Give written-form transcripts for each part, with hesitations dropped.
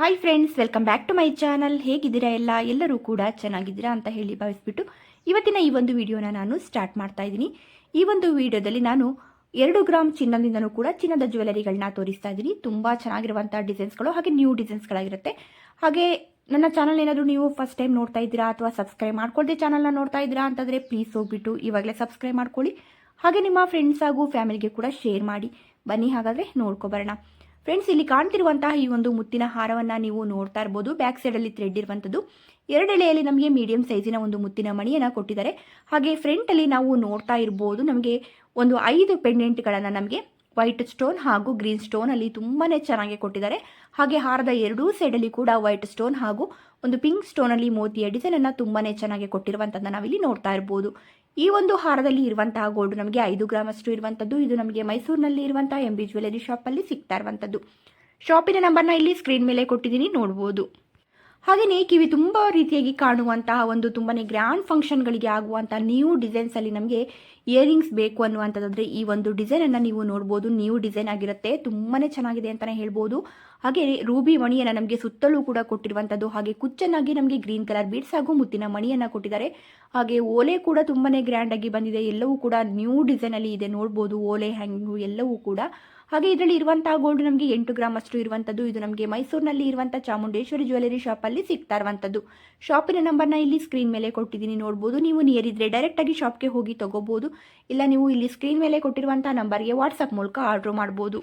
Hi friends, welcome back to my channel. ಹೇಗಿದ್ದೀರಾ ಎಲ್ಲರೂ ಕೂಡ ಚೆನ್ನಾಗಿದ್ದೀರಾ ಅಂತ ಹೇಳಿ ಭಾವಿಸ್ಬಿಟ್ಟು ಇವತ್ತಿನ ಈ ಒಂದು ವಿಡಿಯೋನ ನಾನು ಸ್ಟಾರ್ಟ್ ಮಾಡ್ತಾ ಇದ್ದೀನಿ. ಈ ಒಂದು ವಿಡಿಯೋದಲ್ಲಿ ನಾನು 2 ಗ್ರಾಮ್ ಚಿನ್ನದಿಂದನೂ ಕೂಡ ಚಿನ್ನದ ಜ್ಯುವೆಲರಿಗಳನ್ನ ತೋರಿಸ್ತಾ ಇದ್ದೀನಿ. ತುಂಬ ಚೆನ್ನಾಗಿರುವಂಥ ಡಿಸೈನ್ಸ್ಗಳು ಹಾಗೆ ನ್ಯೂ ಡಿಸೈನ್ಸ್ಗಳಾಗಿರುತ್ತೆ. ಹಾಗೆ ನನ್ನ ಚಾನಲ್ ಏನಾದರೂ ನೀವು ಫಸ್ಟ್ ಟೈಮ್ ನೋಡ್ತಾ ಇದ್ದೀರಾ ಅಥವಾ ಸಬ್ಸ್ಕ್ರೈಬ್ ಮಾಡ್ಕೊಳ್ಳದೆ ಚಾನಲ್ನ ನೋಡ್ತಾ ಇದ್ದೀರಾ ಅಂತಂದರೆ ಪ್ಲೀಸ್ ಹೋಗ್ಬಿಟ್ಟು ಇವಾಗಲೇ ಸಬ್ಸ್ಕ್ರೈಬ್ ಮಾಡ್ಕೊಳ್ಳಿ. ಹಾಗೆ ನಿಮ್ಮ ಫ್ರೆಂಡ್ಸ್ ಹಾಗೂ ಫ್ಯಾಮಿಲಿಗೆ ಕೂಡ ಶೇರ್ ಮಾಡಿ. ಬನ್ನಿ ಹಾಗಾದರೆ ನೋಡ್ಕೊಬರೋಣ. ಫ್ರೆಂಡ್ಸ್, ಇಲ್ಲಿ ಕಾಣ್ತಿರುವಂತಹ ಈ ಒಂದು ಮುತ್ತಿನ ಹಾರವನ್ನು ನೀವು ನೋಡ್ತಾ ಇರ್ಬೋದು. ಬ್ಯಾಕ್ ಸೈಡಲ್ಲಿ ಥ್ರೆಡ್ ಇರುವಂಥದ್ದು 2 ಎಳೆಯಲ್ಲಿ ನಮಗೆ ಮೀಡಿಯಂ ಸೈಜಿನ ಒಂದು ಮುತ್ತಿನ ಮಣಿಯನ್ನು ಕೊಟ್ಟಿದ್ದಾರೆ. ಹಾಗೆ ಫ್ರಂಟಲ್ಲಿ ನಾವು ನೋಡ್ತಾ ಇರ್ಬೋದು, ನಮಗೆ ಒಂದು 5 ಪೆಂಡೆಂಟ್ಗಳನ್ನು ನಮಗೆ ವೈಟ್ ಸ್ಟೋನ್ ಹಾಗೂ ಗ್ರೀನ್ ಸ್ಟೋನಲ್ಲಿ ತುಂಬಾ ಚೆನ್ನಾಗಿ ಕೊಟ್ಟಿದ್ದಾರೆ. ಹಾಗೆ ಹಾರದ 2 ಸೈಡಲ್ಲಿ ಕೂಡ ವೈಟ್ ಸ್ಟೋನ್ ಹಾಗೂ ಒಂದು ಪಿಂಕ್ ಸ್ಟೋನಲ್ಲಿ ಮೋತಿಯ ಡಿಸೈನನ್ನು ತುಂಬಾ ಚೆನ್ನಾಗಿ ಕೊಟ್ಟಿರುವಂಥದ್ದನ್ನು ನಾವಿಲ್ಲಿ ನೋಡ್ತಾ ಇರ್ಬೋದು. ಈ ಒಂದು ಹಾರದಲ್ಲಿ ಇರುವಂತಹ ಗೋಲ್ಡ್ ನಮಗೆ 5 ಗ್ರಾಮ್ ಅಷ್ಟು ಇರುವಂಥದ್ದು. ಇದು ನಮಗೆ ಮೈಸೂರಿನಲ್ಲಿ ಇರುವಂತಹ MB ಜ್ಯುವೆಲರಿ ಶಾಪಲ್ಲಿ ಸಿಗ್ತಾ ಇರುವಂಥದ್ದು. ಶಾಪಿನ ನಂಬರ್ನ ಇಲ್ಲಿ ಸ್ಕ್ರೀನ್ ಮೇಲೆ ಕೊಟ್ಟಿದ್ದೀನಿ, ನೋಡ್ಬೋದು. ಹಾಗೆಯೇ ಕಿವಿ ತುಂಬ ರೀತಿಯಾಗಿ ಕಾಣುವಂತಹ ಒಂದು ತುಂಬಾ ಗ್ರ್ಯಾಂಡ್ ಫಂಕ್ಷನ್ಗಳಿಗೆ ಆಗುವಂಥ ನ್ಯೂ ಡಿಸೈನ್ಸಲ್ಲಿ ನಮಗೆ ಇಯರಿಂಗ್ಸ್ ಬೇಕು ಅನ್ನುವಂಥದ್ದಾದರೆ ಈ ಒಂದು ಡಿಸೈನನ್ನು ನೀವು ನೋಡ್ಬೋದು. ನ್ಯೂ ಡಿಸೈನ್ ಆಗಿರುತ್ತೆ, ತುಂಬಾ ಚೆನ್ನಾಗಿದೆ ಅಂತಲೇ ಹೇಳ್ಬೋದು. ಹಾಗೆ ರೂಬಿ ಮಣಿಯನ್ನು ನಮಗೆ ಸುತ್ತಲೂ ಕೂಡ ಕೊಟ್ಟಿರುವಂಥದ್ದು. ಹಾಗೆ ಕುಚ್ಚನ್ನಾಗಿ ನಮಗೆ ಗ್ರೀನ್ ಕಲರ್ ಬೀಡ್ಸ್ ಹಾಗೂ ಮುತ್ತಿನ ಮಣಿಯನ್ನು ಕೊಟ್ಟಿದ್ದಾರೆ. ಹಾಗೆ ಓಲೆ ಕೂಡ ತುಂಬಾ ಗ್ರ್ಯಾಂಡಾಗಿ ಬಂದಿದೆ. ಎಲ್ಲವೂ ಕೂಡ ನ್ಯೂ ಡಿಸೈನಲ್ಲಿ ಇದೆ, ನೋಡ್ಬೋದು. ಓಲೆ ಹ್ಯಾಂಗು ಎಲ್ಲವೂ ಕೂಡ. ಹಾಗೆ ಇದರಲ್ಲಿ ಇರುವಂತಹ ಗೋಲ್ಡ್ ನಮಗೆ 8 ಗ್ರಾಮ್ ಅಷ್ಟು ಇರುವಂಥದ್ದು. ಇದು ನಮಗೆ ಮೈಸೂರಿನಲ್ಲಿ ಇರುವಂಥ ಚಾಮುಂಡೇಶ್ವರಿ ಜ್ಯುವೆಲರಿ ಶಾಪಲ್ಲಿ ಸಿಗ್ತಾ ಇರುವಂಥದ್ದು. ಶಾಪಿನ ನಂಬರ್ನ ಇಲ್ಲಿ ಸ್ಕ್ರೀನ್ ಮೇಲೆ ಕೊಟ್ಟಿದ್ದೀನಿ, ನೋಡ್ಬೋದು. ನೀವು ನಿಯರ್ ಇದ್ದರೆ ಡೈರೆಕ್ಟಾಗಿ ಶಾಪ್ಗೆ ಹೋಗಿ ತಗೋಬೋದು. ಇಲ್ಲ ನೀವು ಇಲ್ಲಿ ಸ್ಕ್ರೀನ್ ಮೇಲೆ ಕೊಟ್ಟಿರುವಂಥ ನಂಬರ್ಗೆ ವಾಟ್ಸಪ್ ಮೂಲಕ ಆರ್ಡ್ರ್ ಮಾಡ್ಬೋದು.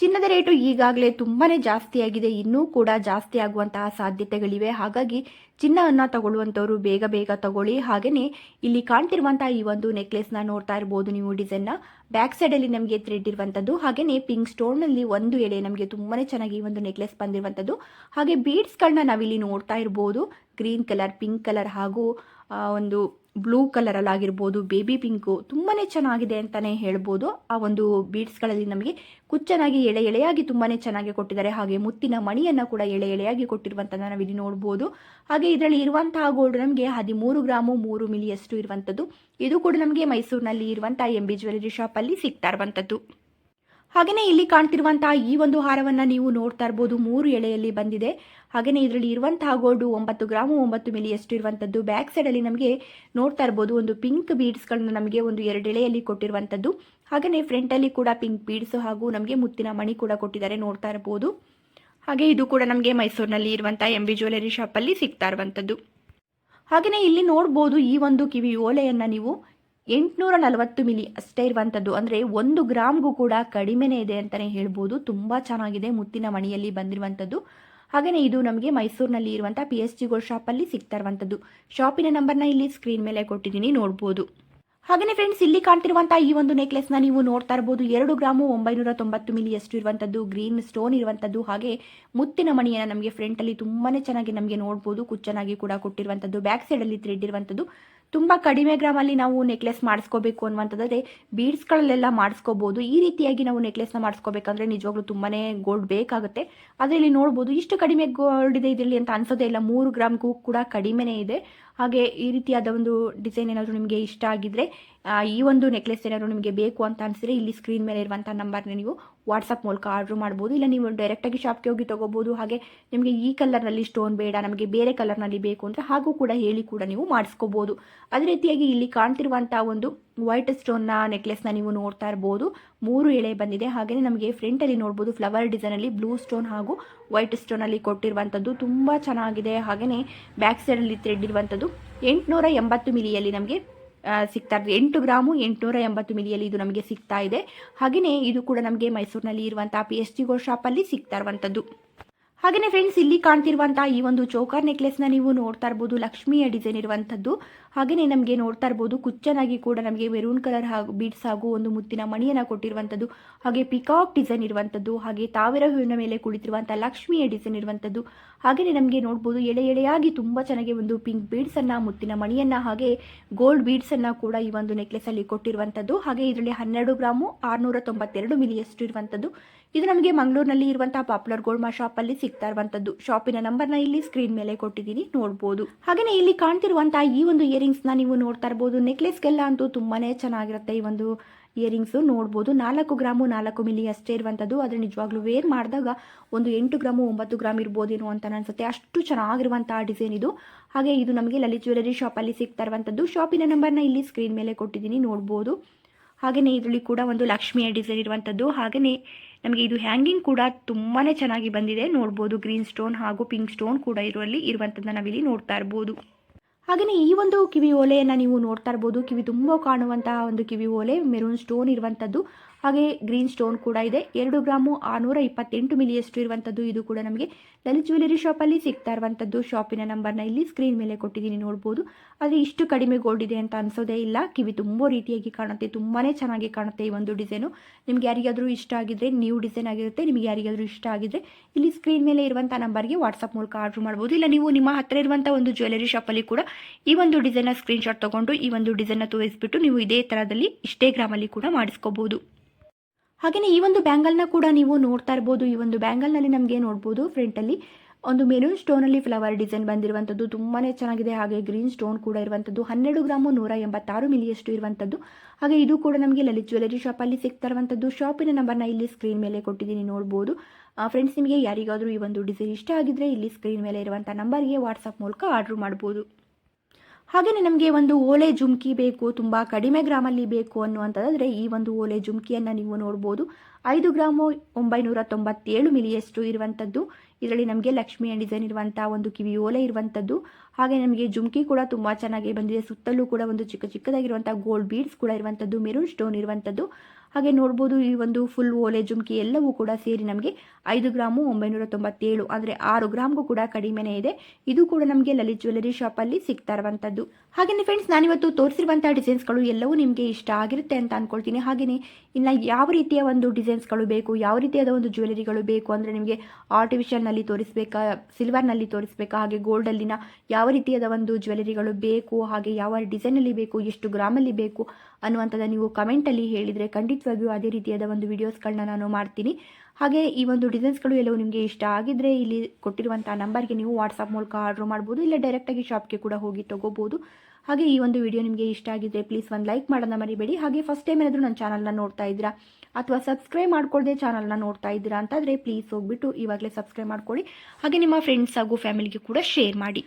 ಚಿನ್ನದ ರೇಟು ಈಗಾಗಲೇ ತುಂಬಾ ಜಾಸ್ತಿ ಆಗಿದೆ, ಇನ್ನೂ ಕೂಡ ಜಾಸ್ತಿ ಆಗುವಂತಹ ಸಾಧ್ಯತೆಗಳಿವೆ. ಹಾಗಾಗಿ ಚಿನ್ನವನ್ನು ತಗೊಳ್ಳುವಂಥವ್ರು ಬೇಗ ಬೇಗ ತಗೊಳ್ಳಿ. ಹಾಗೆಯೇ ಇಲ್ಲಿ ಕಾಣ್ತಿರುವಂತಹ ಈ ಒಂದು ನೆಕ್ಲೆಸ್ನ ನೋಡ್ತಾ ಇರ್ಬೋದು ನೀವು. ಡಿಸೈನ್ನ ಬ್ಯಾಕ್ ಸೈಡಲ್ಲಿ ನಮಗೆ ಥ್ರೆಡ್ ಇರುವಂಥದ್ದು. ಹಾಗೆಯೇ ಪಿಂಕ್ ಸ್ಟೋನ್ನಲ್ಲಿ ಒಂದು ಎಳೆ ನಮಗೆ ತುಂಬಾ ಚೆನ್ನಾಗಿ ಒಂದು ನೆಕ್ಲೆಸ್ ಬಂದಿರುವಂಥದ್ದು. ಹಾಗೆ ಬೀಡ್ಸ್ಗಳನ್ನ ನಾವಿಲ್ಲಿ ನೋಡ್ತಾ ಇರ್ಬೋದು. ಗ್ರೀನ್ ಕಲರ್, ಪಿಂಕ್ ಕಲರ್ ಹಾಗೂ ಒಂದು ಬ್ಲೂ ಕಲರಲ್ಲಾಗಿರ್ಬೋದು, ಬೇಬಿ ಪಿಂಕು ತುಂಬಾ ಚೆನ್ನಾಗಿದೆ ಅಂತಲೇ ಹೇಳ್ಬೋದು. ಆ ಒಂದು ಬೀಡ್ಸ್ಗಳಲ್ಲಿ ನಮಗೆ ಕುಚ್ಚನಾಗಿ ಎಳೆಯಾಗಿ ತುಂಬಾ ಚೆನ್ನಾಗಿ ಕೊಟ್ಟಿದ್ದಾರೆ. ಹಾಗೆ ಮುತ್ತಿನ ಮಣಿಯನ್ನು ಕೂಡ ಎಳೆಯಾಗಿ ಕೊಟ್ಟಿರುವಂಥದ್ದನ್ನು ನಾವಿಲ್ಲಿ ನೋಡ್ಬೋದು. ಹಾಗೆ ಇದರಲ್ಲಿ ಇರುವಂತಹ ಗೋಲ್ಡ್ ನಮಗೆ 13 ಗ್ರಾಮು 3 ಮಿಲಿಯಷ್ಟು ಇರುವಂಥದ್ದು. ಇದು ಕೂಡ ನಮಗೆ ಮೈಸೂರಿನಲ್ಲಿ ಇರುವಂಥ MB ಜ್ಯುವೆಲರಿ ಶಾಪಲ್ಲಿ ಸಿಗ್ತಾ ಇರುವಂಥದ್ದು. ಹಾಗೆಯೇ ಇಲ್ಲಿ ಕಾಣ್ತಿರುವಂತಹ ಈ ಒಂದು ಹಾರವನ್ನು ನೀವು ನೋಡ್ತಾ ಇರ್ಬೋದು, 3 ಎಳೆಯಲ್ಲಿ ಬಂದಿದೆ. ಹಾಗೆಯೇ ಇದರಲ್ಲಿ ಇರುವಂತಹ ಗೋಲ್ಡು 9 ಗ್ರಾಮು 9 ಮಿಲಿಯಷ್ಟು ಇರುವಂಥದ್ದು. ಬ್ಯಾಕ್ ಸೈಡಲ್ಲಿ ನಮಗೆ ನೋಡ್ತಾ ಇರ್ಬೋದು ಒಂದು ಪಿಂಕ್ ಬೀಡ್ಸ್ಗಳನ್ನ ನಮಗೆ ಒಂದು 2 ಎಳೆಯಲ್ಲಿ ಕೊಟ್ಟಿರುವಂಥದ್ದು. ಹಾಗೆಯೇ ಫ್ರಂಟಲ್ಲಿ ಕೂಡ ಪಿಂಕ್ ಬೀಡ್ಸ್ ಹಾಗೂ ನಮಗೆ ಮುತ್ತಿನ ಮಣಿ ಕೂಡ ಕೊಟ್ಟಿದ್ದಾರೆ, ನೋಡ್ತಾ ಇರ್ಬೋದು. ಹಾಗೆ ಇದು ಕೂಡ ನಮಗೆ ಮೈಸೂರಿನಲ್ಲಿ ಇರುವಂಥ MB ಜ್ಯುವೆಲರಿ ಶಾಪಲ್ಲಿ ಸಿಗ್ತಾ ಇರುವಂಥದ್ದು. ಹಾಗೆಯೇ ಇಲ್ಲಿ ನೋಡ್ಬೋದು ಈ ಒಂದು ಕಿವಿ ಓಲೆಯನ್ನು ನೀವು 840 ಮಿಲಿ ಅಷ್ಟೇ ಇರುವಂಥದ್ದು. ಅಂದರೆ 1 ಗ್ರಾಮ್ಗೂ ಕೂಡ ಕಡಿಮೆನೇ ಇದೆ ಅಂತಲೇ ಹೇಳ್ಬೋದು. ತುಂಬ ಚೆನ್ನಾಗಿದೆ, ಮುತ್ತಿನ ಮಣಿಯಲ್ಲಿ ಬಂದಿರುವಂಥದ್ದು. ಹಾಗೆಯೇ ಇದು ನಮಗೆ ಮೈಸೂರಿನಲ್ಲಿ ಇರುವಂಥ PSG ಗೋಲ್ಡ್ ಶಾಪಲ್ಲಿ ಸಿಗ್ತಾ ಇರುವಂಥದ್ದು. ಶಾಪಿನ ನಂಬರ್ನ ಇಲ್ಲಿ ಸ್ಕ್ರೀನ್ ಮೇಲೆ ಕೊಟ್ಟಿದ್ದೀನಿ, ನೋಡ್ಬೋದು. ಹಾಗೆಯೇ ಫ್ರೆಂಡ್ಸ್, ಇಲ್ಲಿ ಕಾಣ್ತಿರುವಂಥ ಈ ಒಂದು ನೆಕ್ಲೆಸ್ನ ನೀವು ನೋಡ್ತಾ ಇರ್ಬೋದು. 2 ಗ್ರಾಮು 990 ಮಿಲಿಯಷ್ಟು ಇರುವಂಥದ್ದು. ಗ್ರೀನ್ ಸ್ಟೋನ್ ಇರುವಂಥದ್ದು. ಹಾಗೆ ಮುತ್ತಿನ ಮಣಿಯನ್ನು ನಮಗೆ ಫ್ರಂಟಲ್ಲಿ ತುಂಬಾ ಚೆನ್ನಾಗಿ ನಮಗೆ ನೋಡ್ಬೋದು, ಕುಚ್ಚನಾಗಿ ಕೂಡ ಕೊಟ್ಟಿರುವಂಥದ್ದು. ಬ್ಯಾಕ್ ಸೈಡಲ್ಲಿ ಥ್ರೆಡ್ ಇರುವಂಥದ್ದು. ತುಂಬ ಕಡಿಮೆ ಗ್ರಾಮಲ್ಲಿ ನಾವು ನೆಕ್ಲೆಸ್ ಮಾಡಿಸ್ಕೋಬೇಕು ಅನ್ನುವಂಥದ್ದಾದರೆ ಬೀಡ್ಸ್ಗಳಲ್ಲೆಲ್ಲ ಮಾಡಿಸ್ಕೋಬೋದು. ಈ ರೀತಿಯಾಗಿ ನಾವು ನೆಕ್ಲೆಸ್ನ ಮಾಡಿಸ್ಕೋಬೇಕಂದ್ರೆ ನಿಜವಾಗ್ಲೂ ತುಂಬಾ ಗೋಲ್ಡ್ ಬೇಕಾಗುತ್ತೆ. ಅದರಲ್ಲಿ ನೋಡ್ಬೋದು ಇಷ್ಟು ಕಡಿಮೆ ಗೋಲ್ಡ್ ಇದೆ ಇದರಲ್ಲಿ ಅಂತ ಅನ್ಸೋದೇ ಇಲ್ಲ. 3 ಗ್ರಾಮ್ಗೂ ಕೂಡ ಕಡಿಮೆನೇ ಇದೆ. ಹಾಗೆ ಈ ರೀತಿಯಾದ ಒಂದು ಡಿಸೈನ್ ಏನಾದರೂ ನಿಮಗೆ ಇಷ್ಟ ಆಗಿದ್ದರೆ, ಈ ಒಂದು ನೆಕ್ಲೆಸ್ ಏನಾದರೂ ನಿಮಗೆ ಬೇಕು ಅಂತ ಅನಿಸಿದ್ರೆ ಇಲ್ಲಿ ಸ್ಕ್ರೀನ್ ಮೇಲೆ ಇರುವಂಥ ನಂಬರ್ನ ನೀವು ವಾಟ್ಸಪ್ ಮೂಲಕ ಆರ್ಡ್ರ್ ಮಾಡ್ಬೋದು. ಇಲ್ಲ ನೀವು ಡೈರೆಕ್ಟಾಗಿ ಶಾಪ್ಗೆ ಹೋಗಿ ತೊಗೋಬೋದು. ಹಾಗೆ ನಿಮಗೆ ಈ ಕಲರ್ನಲ್ಲಿ ಸ್ಟೋನ್ ಬೇಡ, ನಮಗೆ ಬೇರೆ ಕಲರ್ನಲ್ಲಿ ಬೇಕು ಅಂದರೆ ಹಾಗೂ ಕೂಡ ಹೇಳಿ ಕೂಡ ನೀವು ಮಾಡಿಸ್ಕೋಬೋದು. ಅದೇ ರೀತಿಯಾಗಿ ಇಲ್ಲಿ ಕಾಣ್ತಿರುವಂಥ ಒಂದು ವೈಟ್ ಸ್ಟೋನ್ನ ನೆಕ್ಲೆಸ್ನ ನೀವು ನೋಡ್ತಾ ಇರ್ಬೋದು. 3 ಎಳೆ ಬಂದಿದೆ. ಹಾಗೆಯೇ ನಮಗೆ ಫ್ರಂಟಲ್ಲಿ ನೋಡ್ಬೋದು ಫ್ಲವರ್ ಡಿಸೈನಲ್ಲಿ ಬ್ಲೂ ಸ್ಟೋನ್ ಹಾಗೂ ವೈಟ್ ಸ್ಟೋನಲ್ಲಿ ಕೊಟ್ಟಿರುವಂಥದ್ದು ತುಂಬ ಚೆನ್ನಾಗಿದೆ. ಹಾಗೆಯೇ ಬ್ಯಾಕ್ ಸೈಡಲ್ಲಿ ಥ್ರೆಡ್ ಇರುವಂಥದ್ದು 880 ಮಿಲಿಯಲ್ಲಿ ನಮಗೆ ಸಿಗ್ತಾ ಇದೆ. 8 ಗ್ರಾಮು 880 ಮಿಲಿಯಲ್ಲಿ ಇದು ನಮಗೆ ಸಿಗ್ತಾ ಇದೆ. ಹಾಗೆಯೇ ಇದು ಕೂಡ ನಮಗೆ ಮೈಸೂರಿನಲ್ಲಿ ಇರುವಂಥ PSG ಗೋಲ್ಡ್ ಶಾಪಲ್ಲಿ ಸಿಗ್ತಾ ಇರುವಂಥದ್ದು. ಹಾಗೆಯೇ ಫ್ರೆಂಡ್ಸ್, ಇಲ್ಲಿ ಕಾಣ್ತಿರುವಂಥ ಈ ಒಂದು ಚೋಕರ್ ನೆಕ್ಲೆಸ್ನ ನೀವು ನೋಡ್ತಾ ಇರ್ಬೋದು. ಲಕ್ಷ್ಮಿಯ ಡಿಸೈನ್ ಇರುವಂಥದ್ದು. ಹಾಗೆಯೇ ನಮಗೆ ನೋಡ್ತಾ ಇರ್ಬೋದು ಕುಚ್ಚನಾಗಿ ಕೂಡ ನಮಗೆ ಮೆರೂನ್ ಕಲರ್ ಹಾಗೂ ಬೀಡ್ಸ್ ಹಾಗೂ ಒಂದು ಮುತ್ತಿನ ಮಣಿಯನ್ನು ಕೊಟ್ಟಿರುವಂಥದ್ದು. ಹಾಗೆ ಪಿಕಾಕ್ ಡಿಸೈನ್ ಇರುವಂಥದ್ದು. ಹಾಗೆ ತಾವರೆ ಹೂವಿನ ಮೇಲೆ ಕುಳಿತಿರುವಂಥ ಲಕ್ಷ್ಮಿಯ ಡಿಸೈನ್ ಇರುವಂಥದ್ದು. ಹಾಗೆಯೇ ನಮಗೆ ನೋಡ್ಬೋದು ಎಳೆಯಾಗಿ ತುಂಬ ಚೆನ್ನಾಗಿ ಒಂದು ಪಿಂಕ್ ಬೀಡ್ಸನ್ನು, ಮುತ್ತಿನ ಮಣಿಯನ್ನು ಹಾಗೆ ಗೋಲ್ಡ್ ಬೀಡ್ಸನ್ನು ಕೂಡ ಈ ಒಂದು ನೆಕ್ಲೆಸಲ್ಲಿ ಕೊಟ್ಟಿರುವಂಥದ್ದು. ಹಾಗೆ ಇದರಲ್ಲಿ 12 ಗ್ರಾಮು 692 ಮಿಲಿಯಷ್ಟು ಇರುವಂಥದ್ದು. ಇದು ನಮಗೆ ಮಂಗಳೂರಿನಲ್ಲಿ ಇರುವಂತಹ ಪಾಪ್ಯುಲರ್ ಗೋಲ್ಡ್ ಶಾಪಲ್ಲಿ ಸಿಗ್ತಾ ಇರುವಂಥದ್ದು. ಶಾಪಿನ ನಂಬರ್ನ ಇಲ್ಲಿ ಸ್ಕ್ರೀನ್ ಮೇಲೆ ಕೊಟ್ಟಿದ್ದೀನಿ, ನೋಡ್ಬೋದು. ಹಾಗೆಯೇ ಇಲ್ಲಿ ಕಾಣ್ತಿರುವಂತಹ ಈ ಒಂದು ಇಯರಿಂಗ್ ಇಯರಿಂಗ್ಸ್ನ ನೀವು ನೋಡ್ತಾ ಇರ್ಬೋದು. ನೆಕ್ಲೆಸ್ಗೆಲ್ಲ ಅಂತೂ ತುಂಬಾ ಚೆನ್ನಾಗಿರುತ್ತೆ ಈ ಒಂದು ಇಯರಿಂಗ್ಸು. ನೋಡ್ಬೋದು 4 ಗ್ರಾಮು 4 ಮಿಲಿ ಅಷ್ಟೇ ಇರುವಂಥದ್ದು. ಆದರೆ ನಿಜವಾಗ್ಲೂ ವೇರ್ ಮಾಡಿದಾಗ ಒಂದು 8 ಗ್ರಾಮು 9 ಗ್ರಾಮ್ ಇರ್ಬೋದೇನೋ ಅಂತ ಅನಿಸುತ್ತೆ, ಅಷ್ಟು ಚೆನ್ನಾಗಿರುವಂಥ ಡಿಸೈನ್ ಇದು. ಹಾಗೆ ಇದು ನಮಗೆ ಲಲಿತ್ ಜ್ಯುವೆಲರಿ ಶಾಪಲ್ಲಿ ಸಿಗ್ತಾ ಇರುವಂಥದ್ದು. ಶಾಪಿನ ನಂಬರ್ನ ಇಲ್ಲಿ ಸ್ಕ್ರೀನ್ ಮೇಲೆ ಕೊಟ್ಟಿದ್ದೀನಿ, ನೋಡ್ಬೋದು. ಹಾಗೆಯೇ ಇದರಲ್ಲಿ ಕೂಡ ಒಂದು ಲಕ್ಷ್ಮಿಯ ಡಿಸೈನ್ ಇರುವಂಥದ್ದು. ಹಾಗೆಯೇ ನಮಗೆ ಇದು ಹ್ಯಾಂಗಿಂಗ್ ಕೂಡ ತುಂಬಾ ಚೆನ್ನಾಗಿ ಬಂದಿದೆ, ನೋಡ್ಬೋದು. ಗ್ರೀನ್ ಸ್ಟೋನ್ ಹಾಗೂ ಪಿಂಕ್ ಸ್ಟೋನ್ ಕೂಡ ಇರುವಂಥದ್ದನ್ನ ನಾವಿಲ್ಲಿ ನೋಡ್ತಾ ಇರ್ಬೋದು. ಹಾಗೆಯೇ ಈ ಒಂದು ಕಿವಿ ಓಲೆಯನ್ನು ನೀವು ನೋಡ್ತಾ ಇರ್ಬೋದು. ಕಿವಿ ತುಂಬ ಕಾಣುವಂತಹ ಒಂದು ಕಿವಿ ಓಲೆ, ಮೆರೂನ್ ಸ್ಟೋನ್ ಇರುವಂಥದ್ದು. ಹಾಗೆ ಗ್ರೀನ್ ಸ್ಟೋನ್ ಕೂಡ ಇದೆ. 2 ಗ್ರಾಮು 628 ಮಿಲಿಯಷ್ಟು ಇರುವಂಥದ್ದು. ಇದು ಕೂಡ ನಮಗೆ ಲಲಿತ್ ಜ್ಯುವೆಲರಿ ಶಾಪಲ್ಲಿ ಸಿಗ್ತಾ ಇರುವಂಥದ್ದು. ಶಾಪಿನ ನಂಬರ್ನ ಇಲ್ಲಿ ಸ್ಕ್ರೀನ್ ಮೇಲೆ ಕೊಟ್ಟಿದ್ದೀನಿ, ನೋಡ್ಬೋದು. ಆದರೆ ಇಷ್ಟು ಕಡಿಮೆ ಗೋಲ್ಡ್ ಇದೆ ಅಂತ ಅನಿಸೋದೇ ಇಲ್ಲ. ಕಿವಿ ತುಂಬ ರೀತಿಯಾಗಿ ಕಾಣುತ್ತೆ, ತುಂಬಾ ಚೆನ್ನಾಗಿ ಕಾಣುತ್ತೆ ಈ ಒಂದು ಡಿಸೈನು. ನಿಮ್ಗೆ ಯಾರಿಗಾದರೂ ಇಷ್ಟ ಆಗಿದ್ರೆ, ನ್ಯೂ ಡಿಸೈನ್ ಆಗಿರುತ್ತೆ, ನಿಮಗೆ ಯಾರಿಗಾದರೂ ಇಷ್ಟ ಆಗಿದ್ರೆ ಇಲ್ಲಿ ಸ್ಕ್ರೀನ್ ಮೇಲೆ ಇರುವಂಥ ನಂಬರ್ಗೆ ವಾಟ್ಸಪ್ ಮೂಲಕ ಆರ್ಡರ್ ಮಾಡ್ಬೋದು. ಇಲ್ಲ ನೀವು ನಿಮ್ಮ ಹತ್ತಿರ ಇರುವಂಥ ಒಂದು ಜ್ಯುವೆಲರಿ ಶಾಪಲ್ಲಿ ಕೂಡ ಈ ಒಂದು ಡಿಸೈನ್ನ ಸ್ಕ್ರೀನ್ಶಾಟ್ ತೊಗೊಂಡು ಈ ಒಂದು ಡಿಸೈನ್ನ ತೋರಿಸ್ಬಿಟ್ಟು ನೀವು ಇದೇ ಥರದಲ್ಲಿ ಇಷ್ಟೇ ಗ್ರಾಮಲ್ಲಿ ಕೂಡ ಮಾಡಿಸ್ಕೋಬೋದು. ಹಾಗೆಯೇ ಈ ಒಂದು ಬ್ಯಾಂಗಲ್ನ ಕೂಡ ನೀವು ನೋಡ್ತಾ ಇರ್ಬೋದು. ಈ ಒಂದು ಬ್ಯಾಂಗಲ್ನಲ್ಲಿ ನಮಗೆ ನೋಡ್ಬೋದು ಫ್ರಂಟಲ್ಲಿ ಒಂದು ಮೆರೂನ್ ಸ್ಟೋನಲ್ಲಿ ಫ್ಲವರ್ ಡಿಸೈನ್ ಬಂದಿರುವಂಥದ್ದು, ತುಂಬಾ ಚೆನ್ನಾಗಿದೆ. ಹಾಗೆ ಗ್ರೀನ್ ಸ್ಟೋನ್ ಕೂಡ ಇರುವಂಥದ್ದು. 12 ಗ್ರಾಮು 186 ಮಿಲಿಯಷ್ಟು ಇರುವಂಥದ್ದು. ಹಾಗೆ ಇದು ಕೂಡ ನಮಗೆ ಲಲಿತ್ ಜ್ಯುವೆಲರಿ ಶಾಪಲ್ಲಿ ಸಿಗ್ತಾ ಇರುವಂಥದ್ದು. ಶಾಪಿನ ನಂಬರ್ನ ಇಲ್ಲಿ ಸ್ಕ್ರೀನ್ ಮೇಲೆ ಕೊಟ್ಟಿದ್ದೀನಿ, ನೋಡ್ಬೋದು. ಫ್ರೆಂಡ್ಸ್, ನಿಮಗೆ ಯಾರಿಗಾದರೂ ಈ ಒಂದು ಡಿಸೈನ್ ಇಷ್ಟ ಆಗಿದ್ರೆ ಇಲ್ಲಿ ಸ್ಕ್ರೀನ್ ಮೇಲೆ ಇರುವಂಥ ನಂಬರ್ಗೆ ವಾಟ್ಸಪ್ ಮೂಲಕ ಆರ್ಡ್ರ್ ಮಾಡ್ಬೋದು. ಹಾಗೆಯೇ ನಮಗೆ ಒಂದು ಓಲೆ ಜುಮ್ಕಿ ಬೇಕು, ತುಂಬ ಕಡಿಮೆ ಗ್ರಾಮಲ್ಲಿ ಬೇಕು ಅನ್ನುವಂಥದ್ದಾದರೆ ಈ ಒಂದು ಓಲೆ ಜುಮ್ಕಿಯನ್ನು ನೀವು ನೋಡ್ಬೋದು. 5 ಗ್ರಾಮು 997 ಮಿಲಿಯಷ್ಟು ಇರುವಂಥದ್ದು. ಇದರಲ್ಲಿ ನಮಗೆ ಲಕ್ಷ್ಮಿಯ ಡಿಸೈನ್ ಇರುವಂಥ ಒಂದು ಕಿವಿ ಓಲೆ ಇರುವಂಥದ್ದು. ಹಾಗೆ ನಮಗೆ ಜುಮ್ಕಿ ಕೂಡ ತುಂಬ ಚೆನ್ನಾಗಿ ಬಂದಿದೆ. ಸುತ್ತಲೂ ಕೂಡ ಒಂದು ಚಿಕ್ಕದಾಗಿರುವಂಥ ಗೋಲ್ಡ್ ಬೀಡ್ಸ್ ಕೂಡ ಇರುವಂಥದ್ದು, ಮೆರೂನ್ ಸ್ಟೋನ್ ಇರುವಂಥದ್ದು. ಹಾಗೆ ನೋಡ್ಬೋದು ಈ ಒಂದು ಫುಲ್ ಓಲೆ ಜುಮ್ಕಿ ಎಲ್ಲವೂ ಕೂಡ ಸೇರಿ ನಮಗೆ 5 ಗ್ರಾಮು 997, ಅಂದರೆ 6 ಗ್ರಾಮ್ಗೂ ಕೂಡ ಕಡಿಮೆನೇ ಇದೆ. ಇದು ಕೂಡ ನಮಗೆ ಲಲಿತ್ ಜ್ಯುವೆಲರಿ ಶಾಪಲ್ಲಿ ಸಿಗ್ತಾ ಇರುವಂಥದ್ದು. ಹಾಗೆಯೇ ಫ್ರೆಂಡ್ಸ್, ನಾನಿವತ್ತು ತೋರಿಸಿರುವಂಥ ಡಿಸೈನ್ಸ್ಗಳು ಎಲ್ಲವೂ ನಿಮಗೆ ಇಷ್ಟ ಆಗಿರುತ್ತೆ ಅಂತ ಅಂದ್ಕೊಳ್ತೀನಿ. ಹಾಗೆಯೇ ಇನ್ನು ಯಾವ ರೀತಿಯ ಒಂದು ಡಿಸೈನ್ಸ್ಗಳು ಬೇಕು, ಯಾವ ರೀತಿಯಾದ ಒಂದು ಜ್ಯುವೆಲರಿಗಳು ಬೇಕು ಅಂದರೆ ನಿಮಗೆ ಆರ್ಟಿಫಿಷಿಯಲ್ನಲ್ಲಿ ತೋರಿಸ್ಬೇಕಾ, ಸಿಲ್ವರ್ನಲ್ಲಿ ತೋರಿಸ್ಬೇಕಾ, ಹಾಗೆ ಗೋಲ್ಡಲ್ಲಿನ ಯಾವ ರೀತಿಯಾದ ಒಂದು ಜ್ಯುವೆಲರಿಗಳು ಬೇಕು, ಹಾಗೆ ಯಾವ ಡಿಸೈನಲ್ಲಿ ಬೇಕು, ಎಷ್ಟು ಗ್ರಾಮಲ್ಲಿ ಬೇಕು ಅನ್ನುವಂಥದ್ದು ನೀವು ಕಮೆಂಟಲ್ಲಿ ಹೇಳಿದರೆ ಖಂಡಿತವಾಗಿಯೂ ಅದೇ ರೀತಿಯಾದ ಒಂದು ವಿಡಿಯೋಸ್ಗಳನ್ನ ನಾನು ಮಾಡ್ತೀನಿ. ಹಾಗೆ ಈ ಒಂದು ಡಿಸೈನ್ಸ್ಗಳು ಎಲ್ಲವೂ ನಿಮಗೆ ಇಷ್ಟ ಆಗಿದ್ದರೆ ಇಲ್ಲಿ ಕೊಟ್ಟಿರುವಂಥ ನಂಬರ್ಗೆ ನೀವು ವಾಟ್ಸಪ್ ಮೂಲಕ ಆರ್ಡ್ರ್ ಮಾಡ್ಬೋದು, ಇಲ್ಲ ಡೈರೆಕ್ಟಾಗಿ ಶಾಪ್ಗೆ ಕೂಡ ಹೋಗಿ ತೊಗೋಬೋದು. ಹಾಗೆ ಈ ಒಂದು ವಿಡಿಯೋ ನಿಮಗೆ ಇಷ್ಟ ಆಗಿದ್ದರೆ ಪ್ಲೀಸ್ ಒಂದು ಲೈಕ್ ಮಾಡೋದನ್ನ ಮರಿಬೇಡಿ. ಹಾಗೆ ಫಸ್ಟ್ ಟೈಮ್ ಏನಾದರೂ ನನ್ನ ಚಾನಲ್ನ ನೋಡ್ತಾ ಇದ್ದೀರಾ ಅಥವಾ ಸಬ್ಸ್ಕ್ರೈಬ್ ಮಾಡ್ಕೊಳ್ಳದೆ ಚಾನಲ್ನ ನೋಡ್ತಾ ಇದ್ದೀರಾ ಅಂತಾದರೆ ಪ್ಲೀಸ್ ಹೋಗ್ಬಿಟ್ಟು ಇವಾಗಲೇ ಸಬ್ಸ್ಕ್ರೈಬ್ ಮಾಡ್ಕೊಳ್ಳಿ. ಹಾಗೆ ನಿಮ್ಮ ಫ್ರೆಂಡ್ಸ್ ಹಾಗೂ ಫ್ಯಾಮಿಲಿಗೆ ಕೂಡ ಶೇರ್ ಮಾಡಿ.